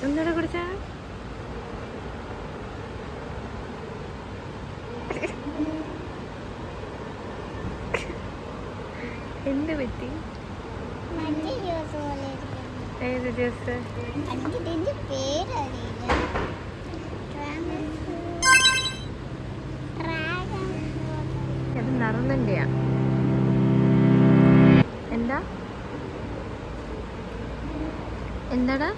എന്താണ് കുടിച്ച എന്ത് പറ്റി? ഏത് ജ്യൂസ്? അത് നറുന്നൻ്റെയാ. എന്താ എന്താടാ?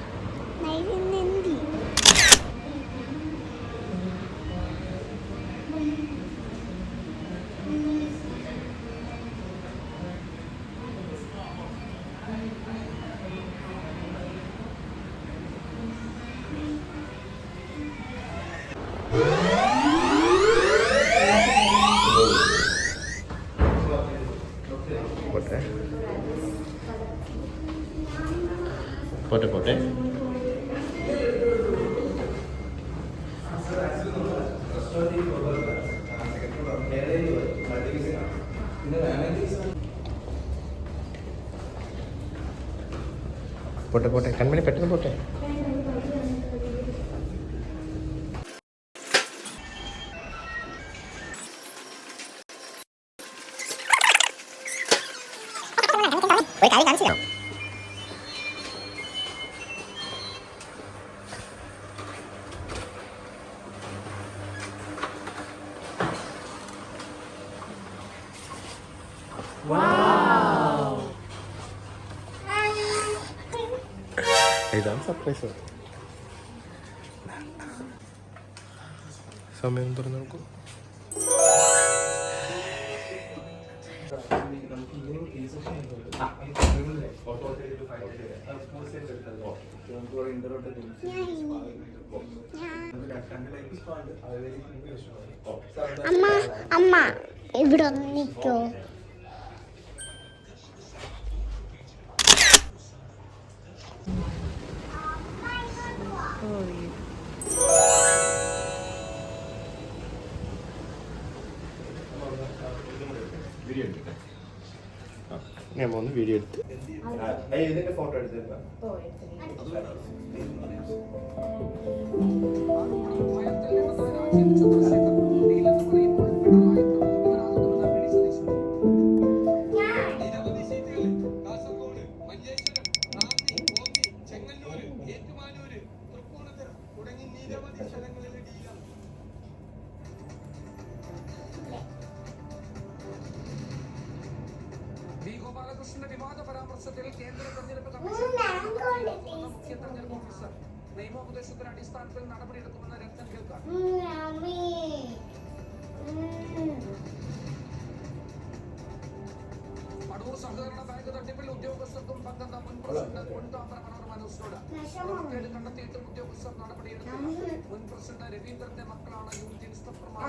പോട്ടെ പോട്ടെ. പോട്ടെ പോട്ടെ കൺമണി പെട്ടെന്ന് പോട്ടെ. ഒരു കാര്യം കാണിച്ചു തരാം. ഇതാണ് സർപ്രൈസ്. സമയം തുറന്നു നോക്കൂ. അമ്മ അമ്മ ഇവിടെ നിൽക്കോ? കഴിക്കാൻ പോകുന്നു വീഡിയോ എടുത്ത് ഇതിന്റെ ഫോട്ടോ എടുത്തിരുന്ന ഗോപാലകൃഷ്ണന്റെ വിവാദ പരാമർശത്തിൽ കേന്ദ്ര തെരഞ്ഞെടുപ്പ് കമ്മീഷൻ മുഖ്യ തെരഞ്ഞെടുപ്പ് ഓഫീസർ നിയമോപദേശത്തിന്റെ അടിസ്ഥാനത്തിൽ നടപടിയെടുക്കുമെന്ന് രക്തം കേൾക്കാം. അടൂർ സഹകരണ ബാങ്ക് തട്ടിപ്പിൽ ഉദ്യോഗസ്ഥർക്കും പങ്കെടുത്ത മുൻ പ്രസിഡന്റ് പൊൻതാമര മനോരമ ന്യൂസിനോട് ക്രമക്കേട് കണ്ടെത്തിയിട്ടും ഉദ്യോഗസ്ഥർ നടപടിയെടുത്തില്ല. മുൻ പ്രസിഡന്റ് രവീന്ദ്രന്റെ മക്കളാണ് യൂത്ത് ഇൻസ്പെക്ടർമാർ.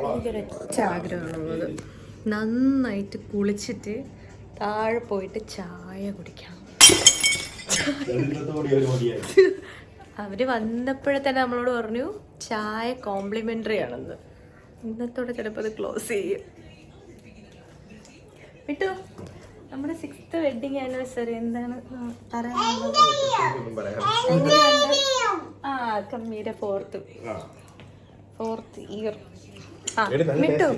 എനിക്കൊരൊറ്റ ആഗ്രഹമുള്ളത് നന്നായിട്ട് കുളിച്ചിട്ട് താഴെ പോയിട്ട് ചായ കുടിക്കണം. അവര് വന്നപ്പോഴേ തന്നെ നമ്മളോട് പറഞ്ഞു ചായ കോംപ്ലിമെന്ററി ആണെന്ന്. ഇന്നത്തോടെ ചിലപ്പോൾ അത് ക്ലോസ് ചെയ്യും. വിട്ടു നമ്മുടെ 6th വെഡിങ് ആനിവേഴ്സറി എന്താണ് പറയാനുള്ളത്? കമ്മീരെ 4th year. Mittu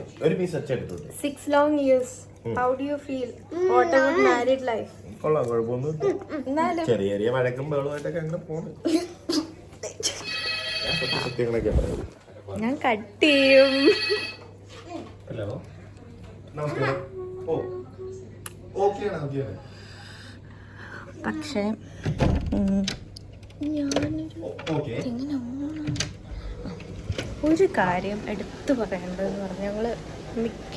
6 long years. How do you feel? What about married life? കൊള്ളാം, കുഴപ്പമൊന്നുമില്ല. ചെറിയ ചെറിയ വഴക്കും ബഹളമായിട്ടൊക്കെ അങ്ങനെ പോണു. സത്യങ്ങളൊക്കെ പറയും. ഞാൻ കട്ട് ചെയ്യും. ഹലോ, നമസ്കാരം. പക്ഷേ ഒരു കാര്യം എടുത്തു പറയേണ്ടതെന്ന് പറഞ്ഞാൽ ഞങ്ങൾ മിക്ക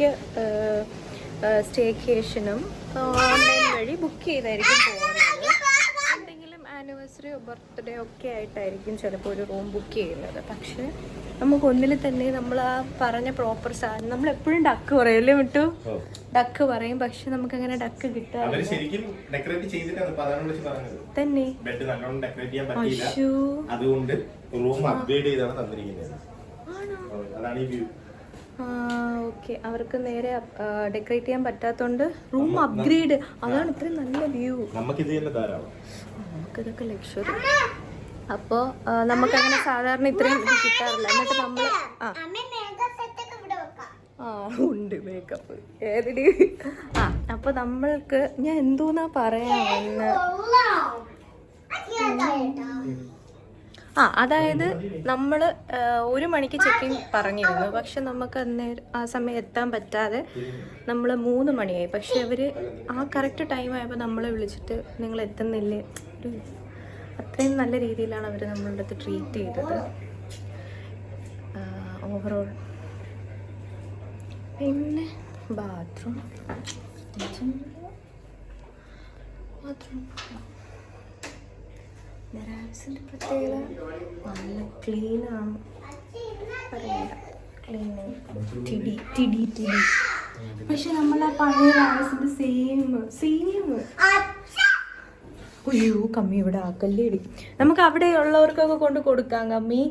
സ്റ്റേക്കേഷനും ഓൺലൈൻ വഴി ബുക്ക് ചെയ്തായിരിക്കും പോകുന്നത്. എന്തെങ്കിലും ആനിവേഴ്സറിയോ ബർത്ത്ഡേ ഒക്കെ ആയിട്ടായിരിക്കും ചിലപ്പോൾ ഒരു റൂം ബുക്ക് ചെയ്യുന്നത്. പക്ഷേ നമുക്ക് ഒന്നിൽ തന്നെ നമ്മൾ ആ പറഞ്ഞ പ്രോപ്പർ സാധനം നമ്മൾ എപ്പോഴും ഡക്ക് പറയല്ലേ വിട്ടു, ഡക്ക് പറയും. പക്ഷെ നമുക്ക് അങ്ങനെ ഡക്ക് കിട്ടാറില്ല തന്നെ. അതുകൊണ്ട് റൂം അപ്ഗ്രേഡ് ചെയ്താണ് തന്നിരിക്കുന്നത്. ഓക്കെ, അവർക്ക് നേരെ ഡെക്കറേറ്റ് ചെയ്യാൻ പറ്റാത്തോണ്ട് റൂം അപ്ഗ്രേഡ്. അതാണ് ഇത്രയും നല്ല വ്യൂ. നമുക്കിതൊക്കെ ലക്ഷറി. അപ്പോൾ നമുക്കങ്ങനെ സാധാരണ ഇത്രയും ഇത് കിട്ടാറില്ല. എന്നിട്ട് നമ്മൾ ഉണ്ട് മേക്കപ്പ് ഏതിടി. അപ്പോൾ നമ്മൾക്ക് ഞാൻ എന്തോന്നാ പറയാമെന്ന്. അതായത് നമ്മൾ 1 മണിക്ക് ചെക്കിങ് പറഞ്ഞിരുന്നു. പക്ഷെ നമുക്ക് അന്നേരം ആ സമയം എത്താൻ പറ്റാതെ നമ്മൾ 3 മണിയായി. പക്ഷെ അവർ ആ കറക്റ്റ് ടൈമായപ്പോൾ നമ്മളെ വിളിച്ചിട്ട് നിങ്ങൾ എത്തുന്നില്ലേ, ഒരു അത്രയും നല്ല രീതിയിലാണ് അവർ നമ്മളുടെ അടുത്ത് ട്രീറ്റ് ചെയ്തത് ഓവറോൾ. പിന്നെ ബാത്റൂം നെറാൻസിൻ്റെ പ്രത്യേകത നല്ല ക്ലീനാണ്. പറയണ്ട, ക്ലീനിങ് ടിടി. പക്ഷെ നമ്മളെ പഴയ റാൻസിൻ്റെ സെയിം. അയ്യോ കമ്മി ഇവിടെ ആക്കല്ലേടി. നമുക്ക് അവിടെ ഉള്ളവർക്കൊക്കെ കൊണ്ട് കൊടുക്കാം കമ്മി.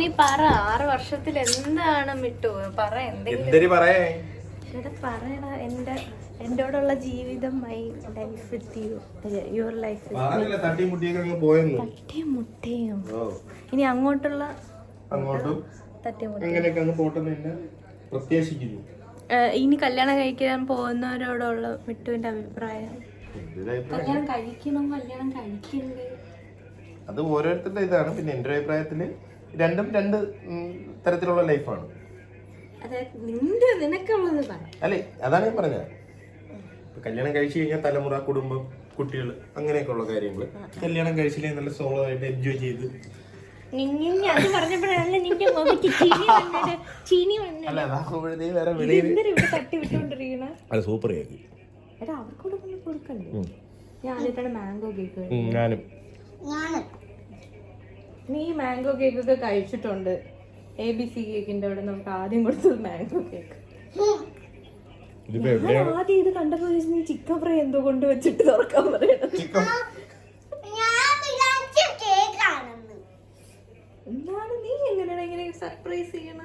നീ പറ, 6 വർഷത്തിൽ എന്താണ് മിട്ടു പറ, എന്തെങ്കിലും പറയടാ. എന്നോടുള്ള ജീവിതം, my life with you, your life. തട്ടിമുട്ടയും ഇനി അങ്ങോട്ടുള്ള ഇനി കല്യാണം കഴിക്കാൻ പോകുന്നവരോടുള്ള മിട്ടുവിന്റെ അഭിപ്രായം. കല്യാണം കഴിക്കണം, കല്യാണം കഴിക്കണ്ടേ, അത് ഓരോരുത്തരുടെ ഇതാണ്. പിന്നെ എന്റെ അഭിപ്രായത്തില് രണ്ടും 2 തരത്തിലുള്ള ലൈഫാണ്. അല്ലേ, അതാണ് ഞാൻ പറഞ്ഞത്. കല്യാണം കഴിച്ചു കഴിഞ്ഞാൽ തലമുറ, കുടുംബം, കുട്ടികൾ, അങ്ങനെയൊക്കെ ഉള്ള കാര്യങ്ങള്. കല്യാണം കഴിച്ചില്ലേ നല്ല സോളോ ആയിട്ട് എൻജോയ് ചെയ്ത്. അത് സൂപ്പർ കേക്ക്. ഞാനും നീ മാംഗോ കേക്ക് ഒക്കെ കഴിച്ചിട്ടുണ്ട്. ABC കേക്കിന്റെ അവിടെ നമുക്ക് ആദ്യം കൊടുത്തത് മാംഗോ കേക്ക്. ആദ്യം ഇത് കണ്ടപ്പോ നീ ചിക്കൻ ഫ്രൈ എന്തോ കൊണ്ട് വെച്ചിട്ട് തുറക്കാൻ പറയണം. സർപ്രൈസ് ചെയ്യണ?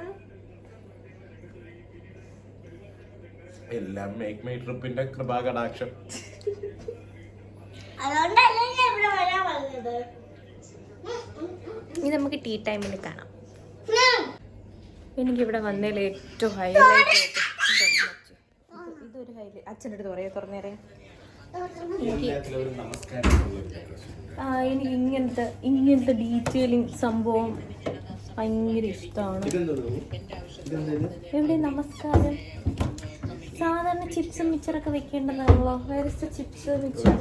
എല്ലാം മേക്ക് മൈ ട്രിപ്പിന്റെ കൃപാകടാക്ഷം. അതുകൊണ്ടല്ലേ ഞാൻ ഇവിടെ വരാൻ പറഞ്ഞത്. ഇനി നമുക്ക് ടീ ടൈമിൽ കാണാം. എനിക്കിവിടെ വന്നതിൽ ഏറ്റവും ഹൈലൈറ്റ് ഇതൊരു ഹൈലൈറ്റ്. അച്ഛൻ്റെ അടുത്ത് പറയാ, തുറന്നേരെ. എല്ലാത്തിലും നമസ്കാരം. എനിക്ക് ഇങ്ങനത്തെ ഡീറ്റെയിലിംഗ് സംഭവം ഭയങ്കര ഇഷ്ടമാണ്. എവിടെ നമസ്കാരം? സാധാരണ ചിപ്സും മിച്ചറൊക്കെ വെക്കേണ്ടതാണല്ലോ. വേറെ ചിപ്സ് മിച്ചർ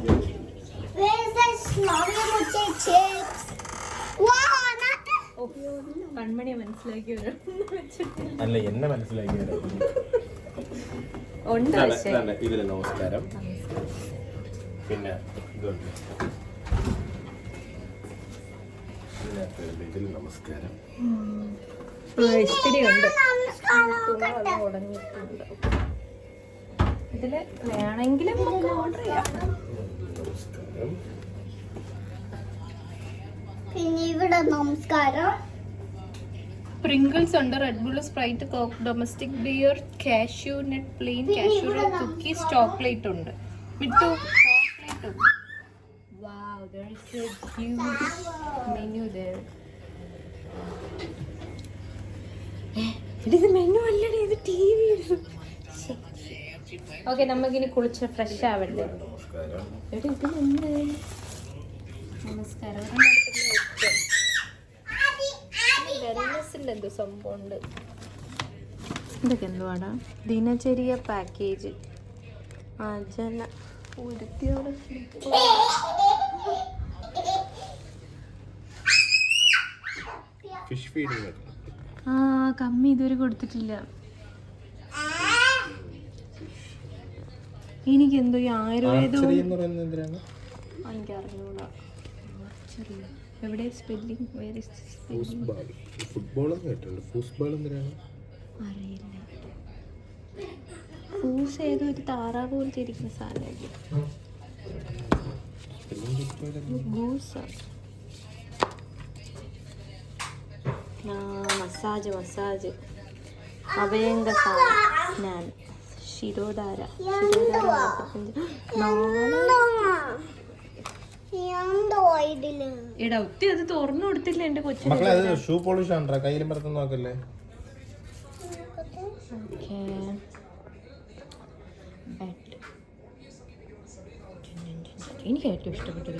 കൺമണിയെ മനസ്സിലാക്കിയവരോ അല്ല, എന്നെ മനസ്സിലാക്കിയവരോ ഉണ്ട്. പക്ഷേ ഇതില് നമസ്കാരം, പിന്നെ ഇതുണ്ട്, ഇതില് നമസ്കാരം. ഇത്തിരി ഉണ്ട്, ഉടഞ്ഞിട്ടുണ്ട്. ഇതില് വേണമെങ്കിലും നമുക്ക് ഓർഡർ ചെയ്യാം. നമസ്കാരം. പിന്നെ ഇവിടെ നമസ്കാരം. പ്രിങ്കിൾസ് ഉണ്ട്, Red Bull, Sprite, Coke, domestic beer, cashew nut, plain cashew nut, cookies, chocolate ഉണ്ട്. വിട്ടു ചോക്ലേറ്റ് ഉണ്ട്. Wow, there is a huge menu there. ഇത് മെനു അല്ലടി, ഇത് TV. ഓക്കെ, നമുക്കിനി കുളിച്ച് ഫ്രഷ് ആവണ്ടേ? നമസ്കാരം. എടി ഇതിലെന്ത് നമസ്കാരം വെൽനെസ്സിൻ്റെ എന്തോ സംഭവം ഉണ്ട്. ഇതൊക്കെ എന്തുവാടാ? ദിനചര്യ പാക്കേജ്. അജന ഒരുത്തിയോടെ fish feeding. കമ്മി ഇതുവരെ കൊടുത്തിട്ടില്ല. എനിക്കെന്തോ ഈ ആയുർവേദവും എനിക്കറിഞ്ഞൂടാ. എവിടെ സ്പെല്ലിംഗ്? വേറെ ഫുട്ബോളും കേട്ടിട്ടുണ്ട്. ഫൂസ്ബോൾ എന്തിനാണ് അറിയില്ല. ഫൂസ് ഏതോ ഒരു താറാവ് പോലത്തെ ഇരിക്കുന്ന സാധനമല്ലേ? ഗൂസ്. മസാജ് അഭയങ്ക സ്നാൻ, ശിരോധാര. എടാ ഒത്തിരി അത് തുറന്നു കൊടുത്തില്ല എന്റെ കൊച്ചിന്. മക്കളെ, അത് ഷൂ പോളിഷ് ആണ്, കയ്യിലും പുറത്തും നോക്കല്ലേ. എനിക്ക് ഏറ്റവും ഇഷ്ടപ്പെട്ടത്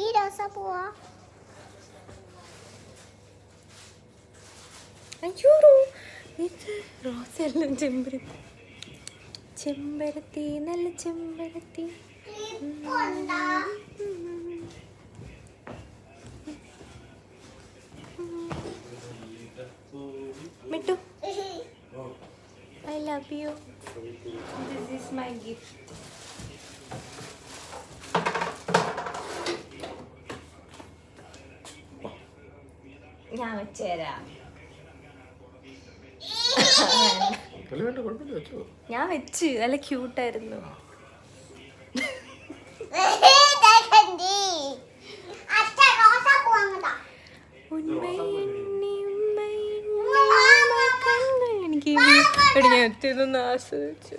ഈ രസ പോവാ. അയ്യോ, ഇത് റോസെല്ലാം ചെമ്പരത്തി, നല്ല ചെമ്പരത്തി. Mittu, I love you. This is my gift. ഞാൻ വെച്ചുതരാം. ഞാൻ വെച്ച് നല്ല ക്യൂട്ടായിരുന്നു. എനിക്ക് ഞാൻ എത്തിയതൊന്ന് ആസ്വദിച്ചു.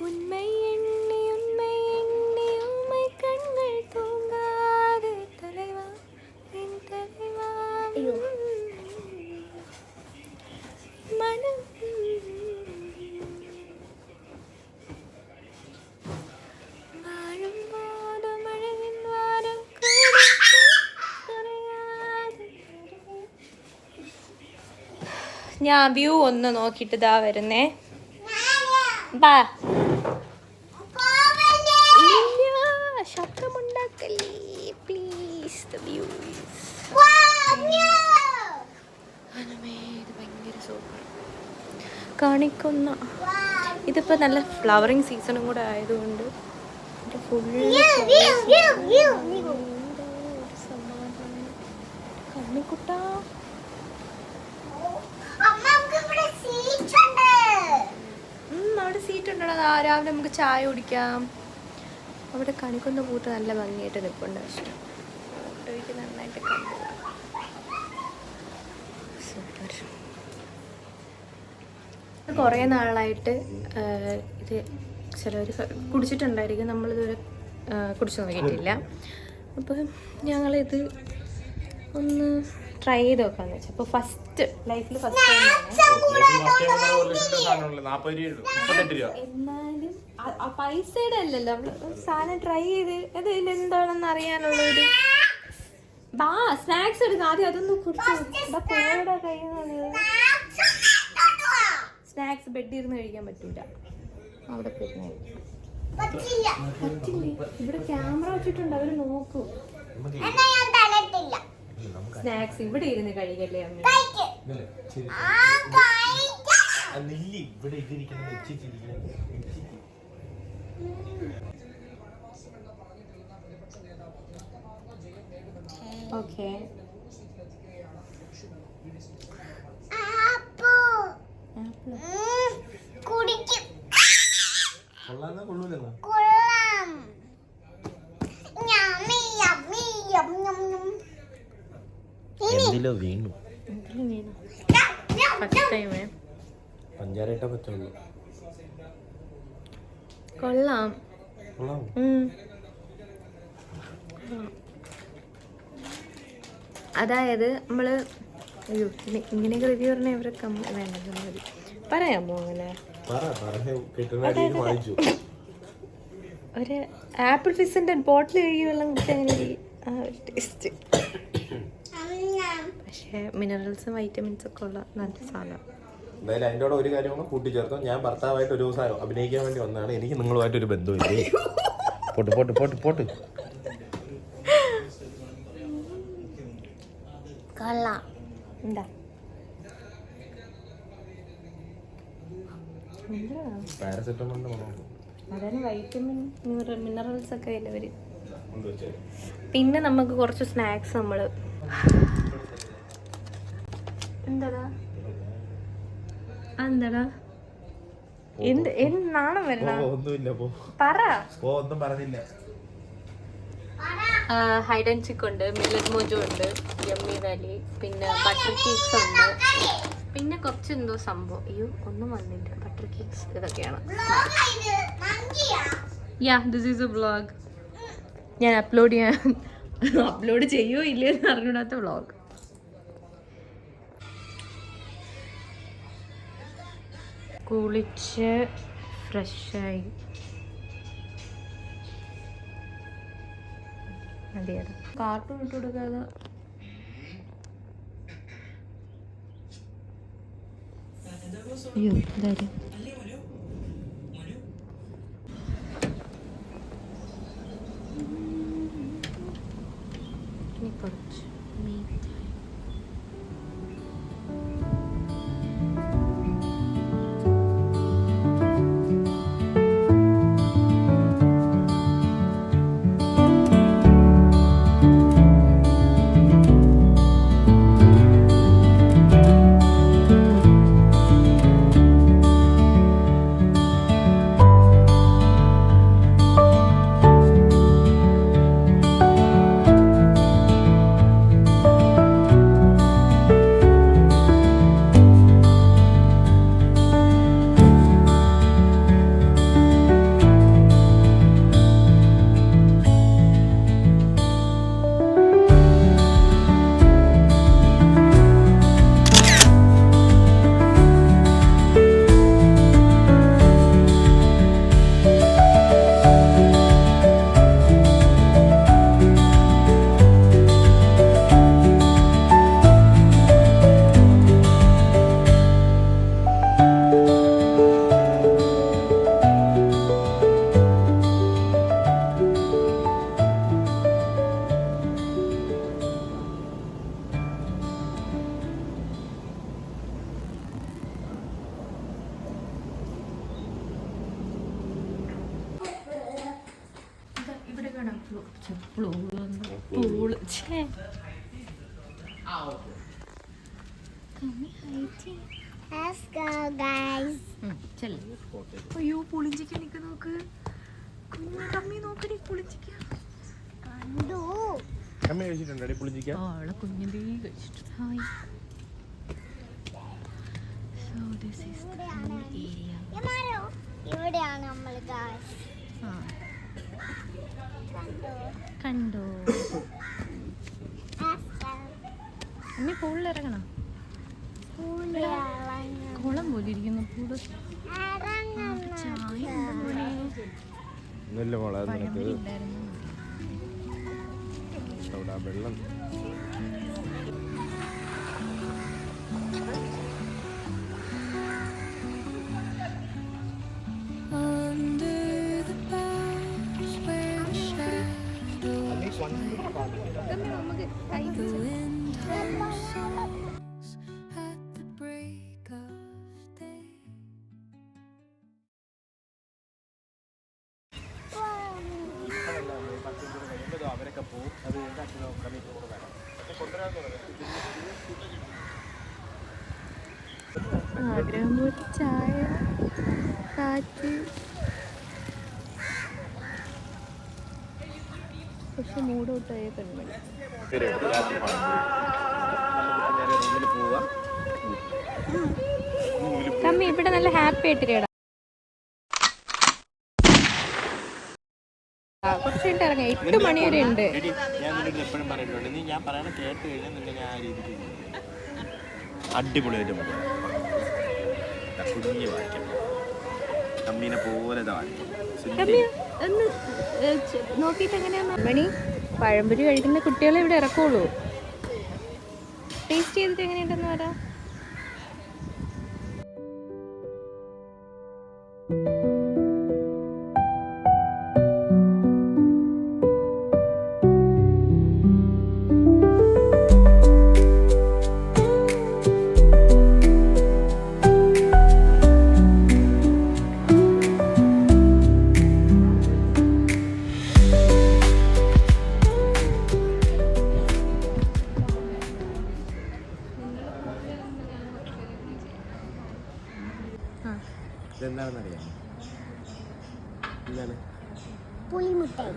ഉന്മൈ എണ്ണി ഉന്മൈ എണ്ണി ഉമ്മൈ കണ്ണുകൾ തൂങ്ങാതെ തലവാ എൻ തലവാ മനം വാഴും വാദം അഴകിൻ വാരം ഞാൻ വ്യൂ ഒന്ന് നോക്കിയിട്ട് ഇതാ വരുന്നേ. ബാ, ശബ്ദമുണ്ടാക്കല്ലേ പ്ലീസ്. ദ വ്യൂ ഇത് ഭയങ്കര സൂപ്പർ. കാണിക്കുന്ന ഇതിപ്പോൾ നല്ല ഫ്ലവറിങ് സീസണും കൂടെ ആയതുകൊണ്ട് ഫുള്ള് സമാധാനം. കണ്ണിക്കുട്ടാ, അവിടെ സീറ്റ് ഉണ്ടടാ. രാവിലെ നമുക്ക് ചായ കുടിക്കാം. അവിടെ കണിക്കൊന്ന പൂത്ത് നല്ല ഭംഗിയായിട്ട് നിൽപ്പുണ്ട്. പക്ഷേ ഫോട്ടോയ്ക്ക് നന്നായിട്ട് കണ്ടു. സൂപ്പർ. കുറേ നാളായിട്ട് ഇത് ചിലവർ കുടിച്ചിട്ടുണ്ടായിരിക്കും, നമ്മളിതുവരെ കുടിച്ചു നോക്കിയിട്ടില്ല. അപ്പം ഞങ്ങളിത് ഒന്ന് ട്രൈ ചെയ്ത് നോക്കാന്ന് വെച്ചാൽ. അപ്പോൾ ഫസ്റ്റ് ലൈഫിൽ ഫസ്റ്റ് എന്നാലും പൈസയുടെ അല്ലല്ലോ, സാധനം ട്രൈ ചെയ്ത് അത് എന്താണെന്ന് അറിയാനുള്ളൊരു സ്നാക്സ് എടുക്കാം. ആദ്യം അതൊന്ന് കുറിച്ച് കയ്യിൽ സ്നാക്സ് ബെഡ് ഇരുന്ന് കഴിക്കാൻ പറ്റൂല, അവിടെ പോയിരുന്ന പറ്റില്ലേ. ഇവിടെ ക്യാമറ വെച്ചിട്ടുണ്ട്, അവര് നോക്കൂ. സ്നാക്സ് ഇവിടെ ഇരുന്ന് കഴിക്കല്ലേ അമ്മ? ഓക്കെ. എന്തിലോ വീണു. പഞ്ചാര ഇട്ടാ പറ്റുള്ളൂ. കൊള്ളാം. അതായത് നമ്മള് ഇങ്ങനെയൊക്കെ റിവ്യൂ പറഞ്ഞാൽ ഇവരൊക്കെ വേണ്ടത് മതി. പറയാമോ അങ്ങനെ? ഒരു ആപ്പിൾ ഫിസിന്റെ ബോട്ടിൽ കഴുകി വെള്ളം കുടിച്ചാൽ ടേസ്റ്റ്. പക്ഷേ മിനറൽസും വൈറ്റമിൻസ് ഒക്കെ ഉള്ള നല്ല സാധനം. എന്തായാലും അതിൻ്റെ കൂടെ ഒരു കാര്യം കൂടെ കൂട്ടിച്ചേർത്തോ. ഞാൻ ഭർത്താവായിട്ട് ഒരു ദിവസം അഭിനയിക്കാൻ വേണ്ടി വന്നതാണ്. എനിക്ക് നിങ്ങളുമായിട്ടൊരു ബന്ധമില്ലേ. പോട്ട് പോട്ട് പോട്ട് പോട്ട്. കൊള്ളാം. എന്താ പാരസെറ്റമോളിന്റെ അതാണ് വൈറ്റമിൻ മിനറൽസ് ഒക്കെ അതിലവര്. പിന്നെ നമുക്ക് കുറച്ച് സ്നാക്സ് നമ്മള് എന്താടാ എന്ത് നാണം വരണ പറ. ഒന്നും പറഞ്ഞില്ല. ഹൈഡ് ആൻഡ് സിക്ക് ഉണ്ട്, മില്ലറ്റ് മോജോ ഉണ്ട്, യമ്മി വാലി, പിന്നെ ബട്ടർ കേക്ക്സ് ഉണ്ട്, പിന്നെ കുറച്ച് എന്തോ സംഭവം. അയ്യോ ഒന്നും വന്നില്ല. ബട്ടർ കേക്ക്സ് ഇതൊക്കെയാണ്. This is A vlog. ഞാൻ അപ്ലോഡ് ചെയ്യോ ഇല്ലയെന്ന് അറിഞ്ഞൂടാത്ത വ്ളോഗ്. കുളിച്ച് ഫ്രഷായി മതിയത്. കാർട്ടൂൺ ഇട്ട് കൊടുക്കാതെ അയ്യോ ഇതാരും ഇനി കുറച്ച് മീറ്റ്. Let's go, guys. അയ്യോ പുളിഞ്ചിക്ക നിക്ക് നോക്ക് കുഞ്ഞു കമ്മി നോക്കടി പുളിഞ്ചിക്ക കണ്ടു. അമ്മ കഴിച്ചിട്ടുണ്ടോ പുളിഞ്ചിക്ക? അവളെ കുഞ്ഞിന്റെ കഴിച്ചിട്ട് hi. So this is the whole area. ഇവിടെയാണ് നമ്മൾ ഗായ്സ്. കണ്ടോ അമ്മ പൂളിൽ ഇറങ്ങണം. കുളം പോലെ ഇരിക്കുന്നു പൂട്. ചായ ഒന്നുമില്ല മോളെ, അത് നിനക്ക് ഉണ്ടായിരുന്നു. അവിടെ ആ വെള്ളം നമുക്ക് അവരൊക്കെ പോകും. അത് എൻ്റെ അച്ഛനും കമ്മിറ്റി കൂടെ വേണം കൊണ്ടുവരാന്ന് പറയുന്നത്. ചായ കാറ്റ് പക്ഷെ മൂടോട്ടായ പെൺമണി. കമ്മി ഇവിടെ നല്ല ഹാപ്പി ആയിട്ടിരിക്കടാ. കുറച്ച് കഴിഞ്ഞിട്ട് ഇറങ്ങാം. 8 മണി വരെ ഉണ്ട്. ഞാൻ നിന്നോട് എപ്പോഴും പറഞ്ഞിട്ടുണ്ട്, നീ ഞാൻ പറയണ കേട്ട് കഴിഞ്ഞാൽ നിന്നെ ഞാൻ ആ രീതിക്ക് അടിപൊളിയായിട്ട് പറയാം. കുഞ്ഞ് വായിക്കാം, കമ്മീനെ പോലെ കമ്മി ഒന്ന് നോക്കിയിട്ട് എങ്ങനെയാ മണി പഴംപൊരി കഴിക്കുന്ന കുട്ടികളെ ഇവിടെ ഇറക്കുള്ളൂ. ടേസ്റ്റ് ചെയ്തിട്ട് എങ്ങനെയുണ്ടെന്ന് പറയാം. ഇതെന്താണെന്നറിയാം? എന്താണ്? പുളിമുട്ടായി.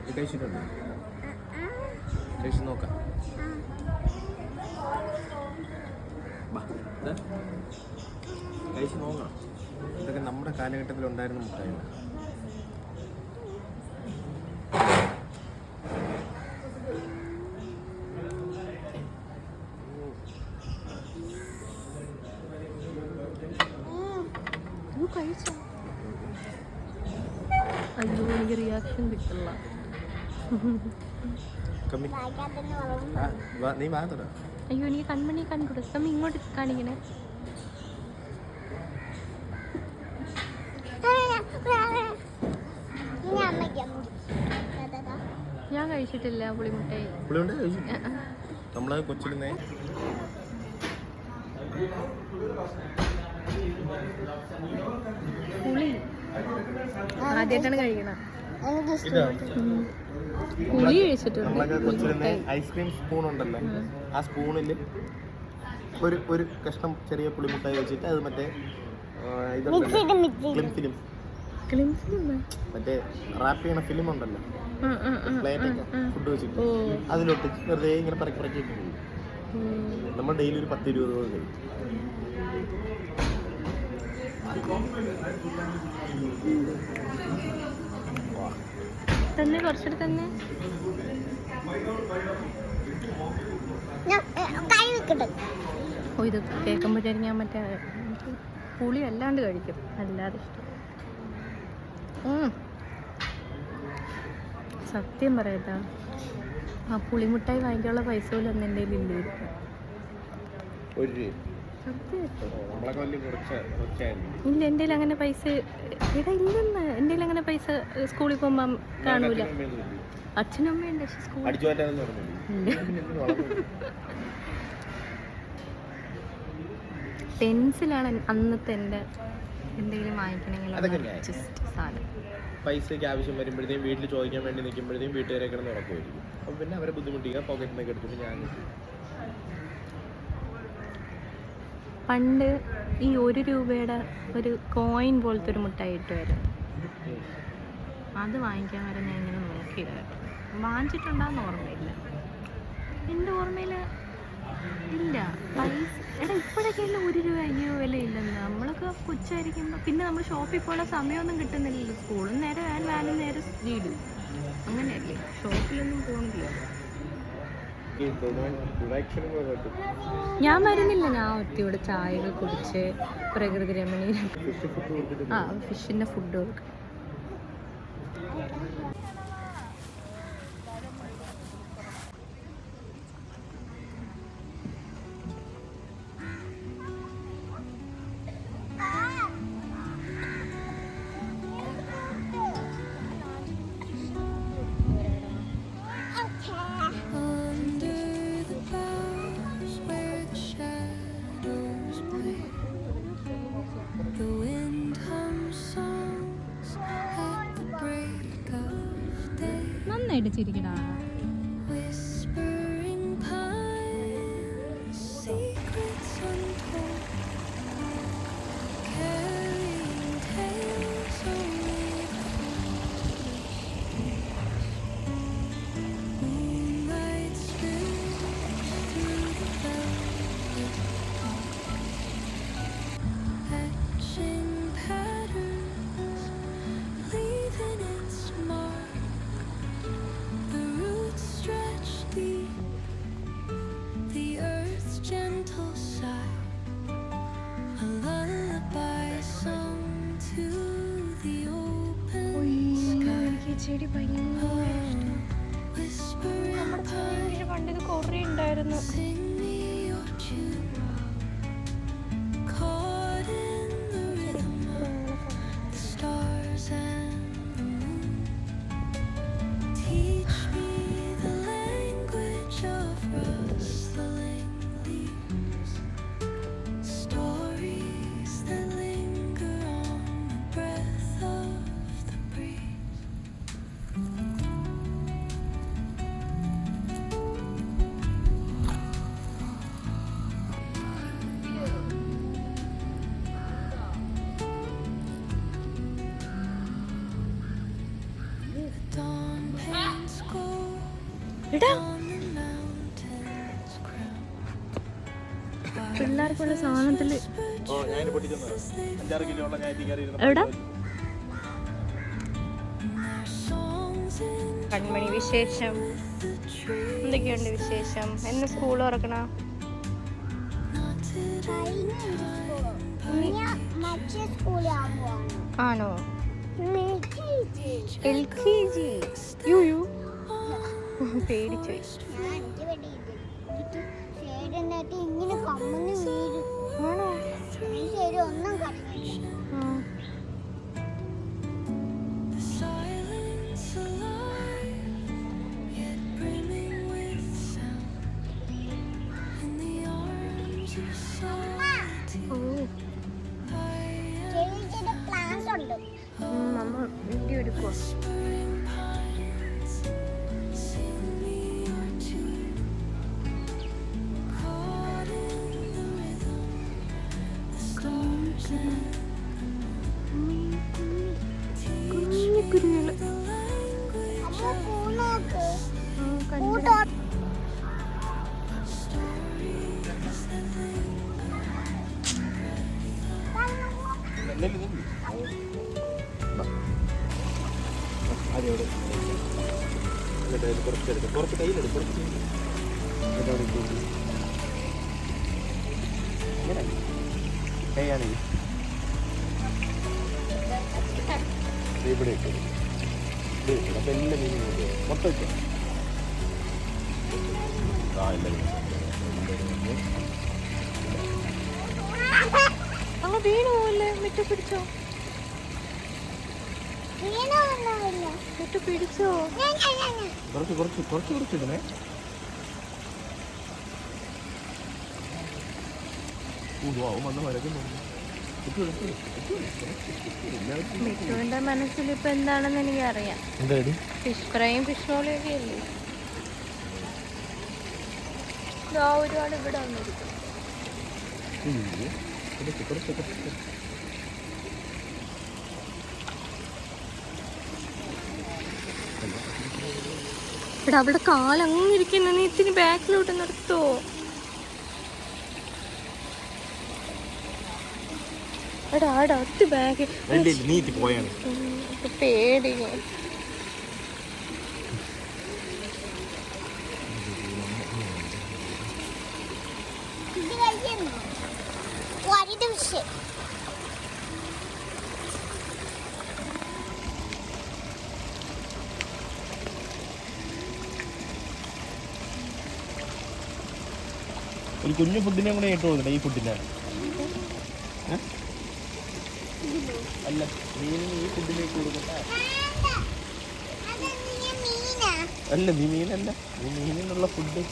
ഇത് കഴിച്ചിട്ടുണ്ടോ? കഴിച്ച് നോക്കാം. കഴിച്ച് നോക്കാം. ഇതൊക്കെ നമ്മുടെ കാലഘട്ടത്തിൽ ഉണ്ടായിരുന്ന മുട്ടായില്ല. കഴിച്ചോ? അയ്യോ എനിക്ക് റിയാക്ഷൻ കിട്ടില്ല. നീ വാങ്ങ. അയ്യോ എനിക്ക് കൺമണി കണ്ടുകൂടെ. കമ്മി ഇങ്ങോട്ട് കാണിക്കണേ. ഞാൻ കഴിച്ചിട്ടില്ല പുളിമുട്ടായി. നമ്മളെ കൊച്ചിരുന്നേ പുളി ആദ്യമായിട്ടാണ് കഴിക്കണം. പുളി കഴിച്ചിട്ടുണ്ട്. നമ്മളൊക്കെ കൊച്ചിരുന്നേ ഐസ്ക്രീം സ്പൂൺ ഉണ്ടല്ലോ, ആ സ്പൂണിൽ ഒരു കഷ്ണം ചെറിയ പുളിമുട്ടായി വെച്ചിട്ട് അത് മറ്റേ മറ്റേ റാപ്പ് ചെയ്യണ ഫിലിം ഉണ്ടല്ലോ, പ്ലേറ്റൊക്കെ ഫുഡ് വെച്ചിട്ട് അതിലൊട്ടിച്ച് വെറുതെ ഇങ്ങനെ പറക്കി പറക്കി പോകും. നമ്മൾ ഡെയിലി ഒരു 10-20 രൂപ കഴിക്കും. തന്നെ കുറച്ചെടുത്ത് തന്നെ ഓ ഇത് കേൾക്കുമ്പോഴത്തേക്കും ഞാൻ മറ്റേ പുളി അല്ലാണ്ട് കഴിക്കും, അല്ലാതെ ഇഷ്ടം. സത്യം പറയട്ടാ, ആ പുളിമുട്ടായി വാങ്ങിക്കാനുള്ള പൈസ പോലും ഒന്നും എൻ്റെ കയ്യിൽ ഇല്ലായിരുന്നു. ഇല്ല എൻ്റെ കയ്യിൽ അങ്ങനെ പൈസ ഇവിടെ ഇല്ലെന്ന്. എൻ്റെ കയ്യിൽ അങ്ങനെ പൈസ സ്കൂളിൽ പോകുമ്പം കാണൂല. അച്ഛനും അമ്മയുണ്ട്, പക്ഷെ സ്കൂളിൽ പെൻസിലാണ് അന്നത്തെ എൻ്റെ എന്തെങ്കിലും വാങ്ങിക്കണമെങ്കിൽ സാധനം. പൈസയ്ക്ക് ആവശ്യം വരുമ്പോഴത്തേക്കും വീട്ടിൽ ചോദിക്കാൻ വേണ്ടി നിൽക്കുമ്പോഴത്തേക്കും വീട്ടുകാരെ കിടന്ന് ഉറക്കുമായിരിക്കും. അപ്പം പിന്നെ അവരെ ബുദ്ധിമുട്ടിക്കുക, പോക്കറ്റിൽ നിന്നൊക്കെ എടുത്തിട്ട് ഞാൻ പണ്ട് ഈ 1 രൂപയുടെ ഒരു കോയിൻ പോലത്തെ ഒരു മുട്ടായി ഇട്ടുമായിരുന്നു. അത് വാങ്ങിക്കാൻ വരെ ഞാൻ ഇങ്ങനെ നോക്കിയതായിരുന്നു. വാങ്ങിച്ചിട്ടുണ്ടാകുന്ന ഓർമ്മയില്ല, എൻ്റെ ഓർമ്മയിൽ ഇല്ല. പൈസ എടാ ഇപ്പോഴൊക്കെ എല്ലാം 1 രൂപ 5 രൂപ വില ഇല്ലെന്ന്. നമ്മളൊക്കെ കൊച്ചായിരിക്കുമ്പോൾ പിന്നെ നമ്മൾ ഷോപ്പിൽ പോകാനുള്ള സമയമൊന്നും കിട്ടുന്നില്ലല്ലോ. സ്കൂളിൽ നേരെ വാനും നേരെ വീട്, അങ്ങനെയല്ലേ, ഷോപ്പിലൊന്നും പോകുന്നില്ല. ഞാൻ വരുന്നില്ല, ഞാൻ ഒറ്റയോടെ ചായകൾ കുടിച്ച് പ്രകൃതി രമണീയ ഫിഷിൻ്റെ ഫുഡ് കൊടുക്കും. നന്നായിട്ട് ചിരിക്കടാ. ചെടി ഭയങ്കര പണ്ടിത് കുറേ ഉണ്ടായിരുന്നു. പിള്ളേർക്കുള്ള സാധനത്തില് എവിടെ കൺമണി വിശേഷം എന്തൊക്കെയുണ്ട് വിശേഷം? എന്ന് സ്കൂൾ തുറക്കണ? ആണോ? LKG പേടിച്ചു. ആണോ? നമ്മൾ വീഡിയോ എടുക്കുക. കുരുവികള് കുറച്ച് കയ്യിലെടുക്കും. ഇവിടെ അപ്പൊ എല്ലാം മീൻ മൊത്തം വെക്കാം. അങ്ങ് വീണു പോവല്ലേ? മിറ്റ പിടിച്ചോ? മിറ്റ പിടിച്ചോ? കുറച്ചിടണേ. വന്ന് വരക്കുന്നുണ്ട്. മിറ്റുവിന്റെ മനസ്സിൽ ഇപ്പൊ എന്താണെന്ന് എനിക്കറിയാം. ഫിഷ് ഫ്രൈയും ഫിഷ് റോളിയൊക്കെ അല്ലേ? ഒരുപാട് ഇവിടെ വന്നിരിക്കും. എടാ അവിടെ കാലങ്ങനെ ഇരിക്കുന്നു, നീ ഇത്തിരി ബാക്കിലോട്ട് നിർത്തോ? എടാ ആടാ ഒത്തി ബാഗ് നീത്തി പോയാണ് പേടി. ഇത് കഴിക്കുന്നു ഒരു ദിവസം ഒരു കുഞ്ഞു ഫുഡിനെ കൂടെ ഇട്ട് കൊടുക്കട്ടെ ഈ ഫുഡിനെ. അല്ല മീനിന് ഈ ഫുഡിലേക്ക് കൊടുക്കട്ടെ. അല്ല നീ മീനല്ല, നീ മീനിനുള്ള ഫുഡ്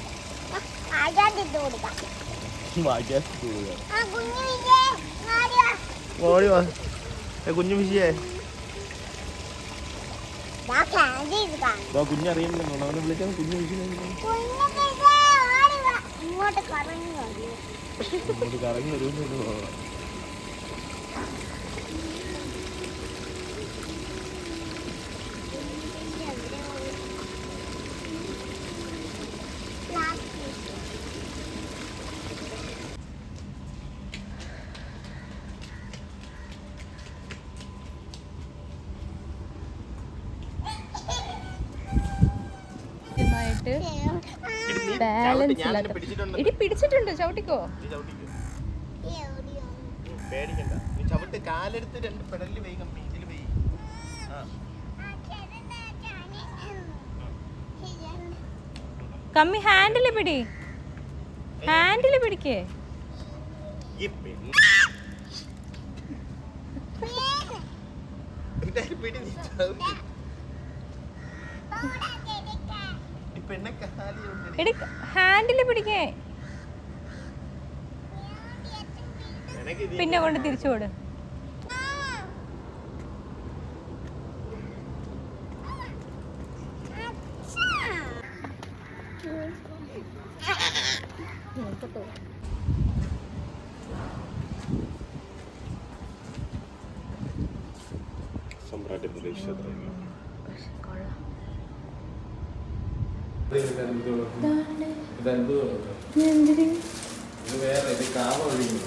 ഓടി വാ കുഞ്ഞു ഫിഷിയേ. കുഞ്ഞറിയണ്ടോ അവനെ വിളിച്ചാൽ കുഞ്ഞു ഫിഷിനെ ഇങ്ങോട്ട് കറങ്ങി കറങ്ങി വരുന്നു. ബാലൻസ് ഇല്ലാത്ത ഇടി പിടിച്ചിട്ടുണ്ട്. ചവിട്ടിക്കോ. പേടിക്കണ്ട, നീ ചവിട്ട് കാലെടുത്ത് 2 പെടലിൽ വെയ്, കമ്പിയിൽ വെയ്. കമ്മി ഹാൻഡില് പിടി, ഹാൻഡില് പിടിക്കേ. ഹാൻഡില് പിടിക്കേ, പിന്നെ കൊണ്ട് തിരിച്ചു കൊടു. സമ്രാട്ട് പ്രദേശത്ത് വേറെ കാവ ഒഴിഞ്ഞു.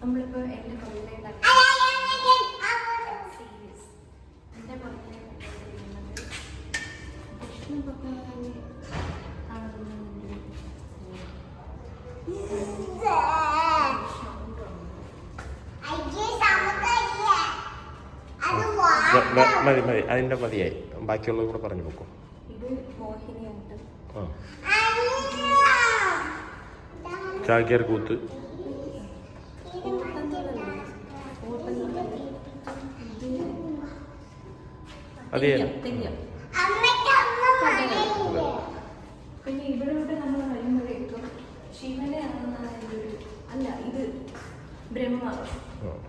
നമ്മളിപ്പോ എന്റെ കൊല്ലം മതി മതി, അതിന്റെ മതിയായി. ബാക്കിയുള്ളത് കൂടെ പറഞ്ഞു നോക്കൂ. ചാക്യാർ കൂത്ത്, അതെ. പിന്നെ ഇവിടോട്ട് നമ്മൾ വരുമ്പോഴേക്കും ശിവനെ അല്ല, ഇത് ബ്രഹ്മാവ്.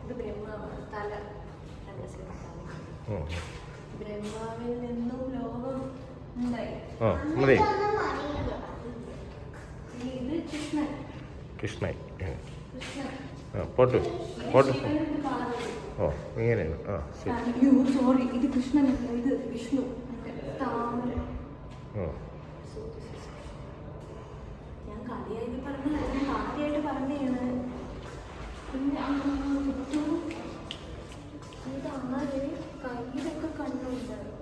ഇത് ബ്രഹ്മാവാണ്. തല ബ്രഹ്മാവിൽ നിന്നും ലോകം ഉണ്ടായി. ഇത് കൃഷ്ണൻ. കൃഷ്ണൻ പോട്ടു പോട്ടു. ഓ ഇങ്ങനെയാണ്. സോറി, ഇത് കൃഷ്ണനല്ല, ഇത് വിഷ്ണു. താമര. ഞാൻ കളിയായിട്ട് പറഞ്ഞത്, ഞാൻ കാര്യമായിട്ട് പറഞ്ഞതാണ്. പിന്നെ ഇതാര് കയ്യിലൊക്കെ കണ്ടുണ്ടായിരുന്നു,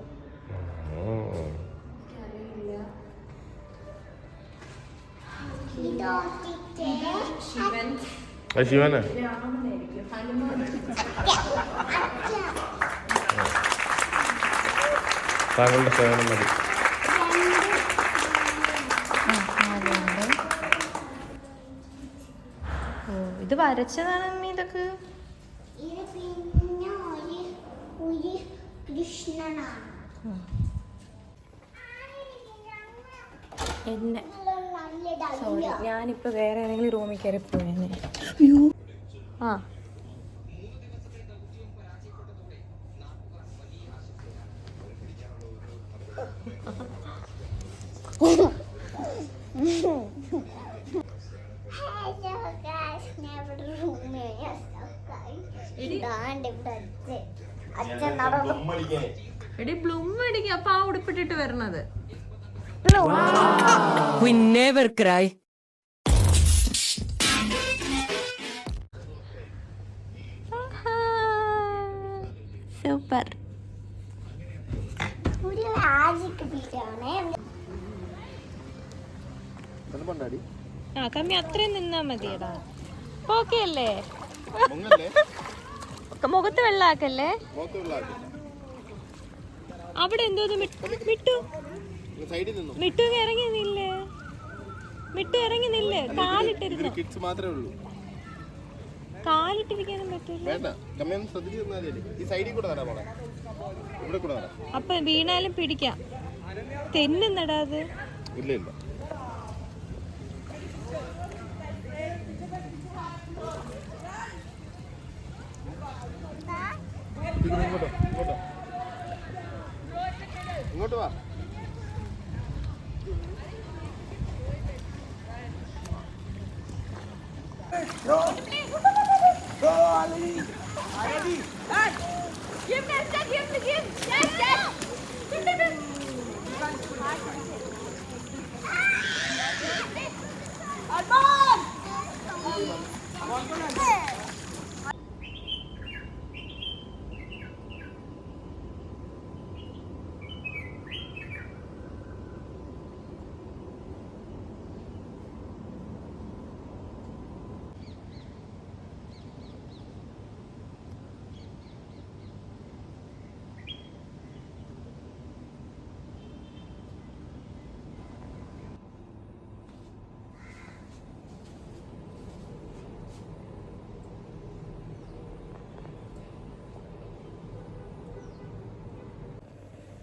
എനിക്കറിയില്ല. ശിവൻ, ശിവന് രാമനായിരിക്കും, ഹനുമാൻ. താങ്കളുടെ സേവനം മതി. ഓ, ഇത് വരച്ചതാണ് അമ്മ ഇതൊക്കെ. പിന്നെ ഒരു കൃഷ്ണനാണ്. എന്നെ നല്ല സോറി, ഞാനിപ്പോൾ വേറെ ഏതെങ്കിലും റൂമിൽ കയറി പോയേനെ. ആ എടി ബ്ലൂം അടിക്കുക. അപ്പൊ ആ ഉടുപ്പിട്ടിട്ട് വരണത്. We never cry. സൂപ്പർ. ഒരു ആജിക്ക് വീടാണ്. ആ കമ്മി അത്രയും നിന്നാ മതിയടാ. ഓക്കെ അല്ലേ? മുഖത്ത് വെള്ളാക്കല്ലേ. അവിടെ എന്തോന്ന് മിട്ടു ഇറങ്ങി നില്ലേ. മിട്ടു ഇറങ്ങി നില്ലേ. കാലിട്ടിരുന്നു. കാലിട്ടിരിക്കാനും പറ്റില്ല. അപ്പൊ വീണാലും പിടിക്കാം. തെന്നുന്നടാ അത്. ഇങ്ങോട്ട് വാ.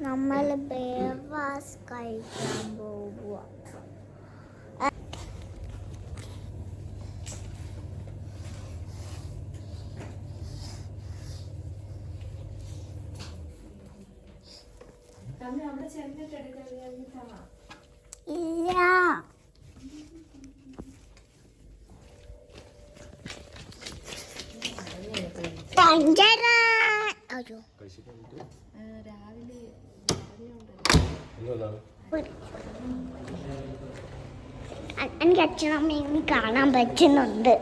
നമ്മൾ ബ്രേക്ക്ഫാസ്റ്റ് കഴിക്കാൻ പോവുക. ഇല്ല, അയ്യോ എനിക്ക് അച്ഛനമ്മയെ കാണാൻ പറ്റുന്നുണ്ട്.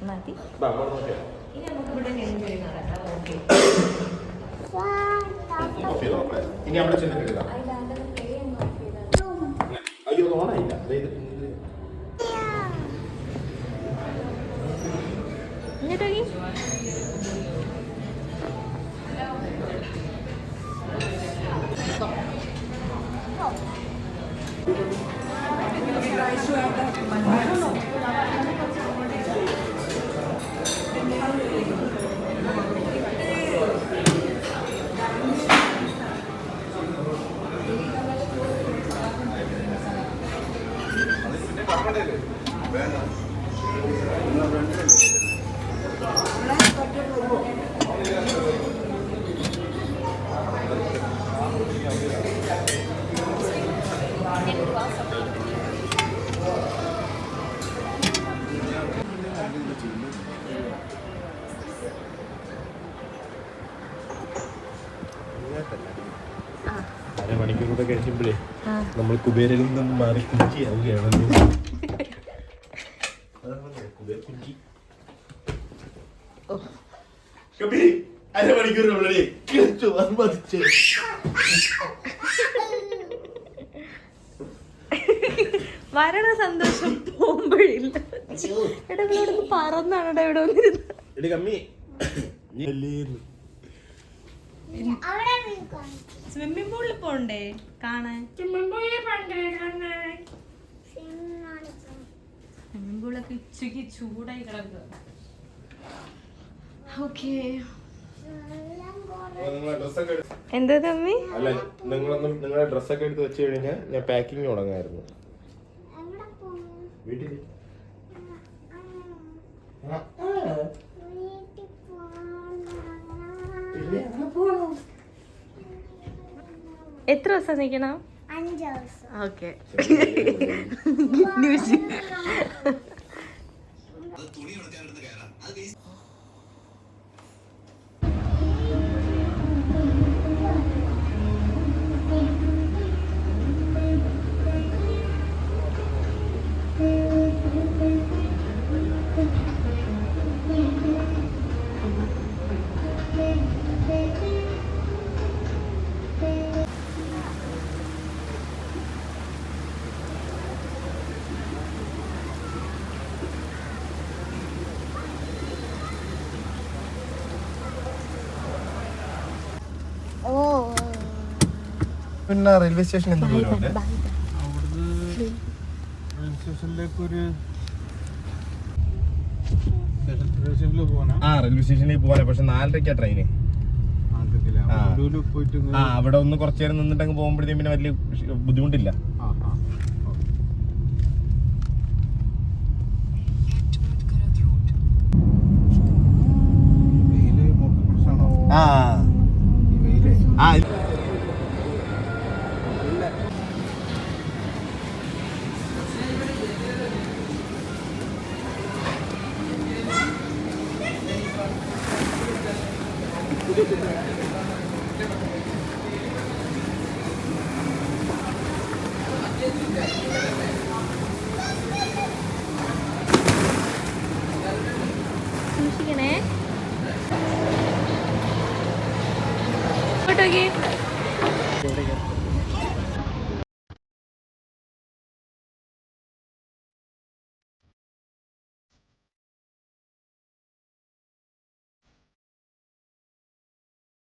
മതി. ഇനി അവിടെ ചെന്നിട്ട് അയ്യോ ഓണായില്ല. ഇങ്ങോട്ടേക്ക് അരമണിക്കൂറൂടെ കഴിയുമ്പോഴേ നമ്മൾ കുബേരയിൽ നിന്നും മാറി കുഞ്ചി ആവുകയാണല്ലോ. അരമണിക്കൂർ നമ്മളെ കിളച്ചു അനുവദിച്ചു. വരണ സന്തോഷം പോകുമ്പോഴില്ല. എടാ ഇവിടെ പറന്നാണ് ഇവിടെ വന്നിരുന്നത്. കമ്മി സ്വിമ്മിംഗ് പൂളിൽ പോണ്ടേ കാണാൻ? സ്വിമ്മിംഗ് പൂളൊക്കെ ഉച്ചക്ക് ചൂടായി കിടക്കുക. ഓക്കെ. നിങ്ങളെ ഡ്രസ്സൊക്കെ എന്താ തമ്മി? അല്ല, നിങ്ങളെ ഡ്രസ്സൊക്കെ എടുത്ത് വെച്ച് കഴിഞ്ഞാൽ ഞാൻ പാക്കിങ് തുടങ്ങായിരുന്നു. വീട്ടിൽ എത്ര ദിവസം നിൽക്കണം? 5 ദിവസം. ഓക്കെ. പിന്നെ റെയിൽവേ സ്റ്റേഷൻ എന്ത് ദൂരമുണ്ട്? റെയിൽവേ സ്റ്റേഷനിലേക്ക് പോകാനാ. പക്ഷെ 4:30 ട്രെയിന്. അവിടെ ഒന്ന് കുറച്ചു നേരം നിന്നിട്ട് അങ്ങ് പോകുമ്പോഴത്തേക്കും പിന്നെ വലിയ ബുദ്ധിമുട്ടില്ല. സൂക്ഷിക്കണേ. ഇങ്ങോട്ടേക്ക്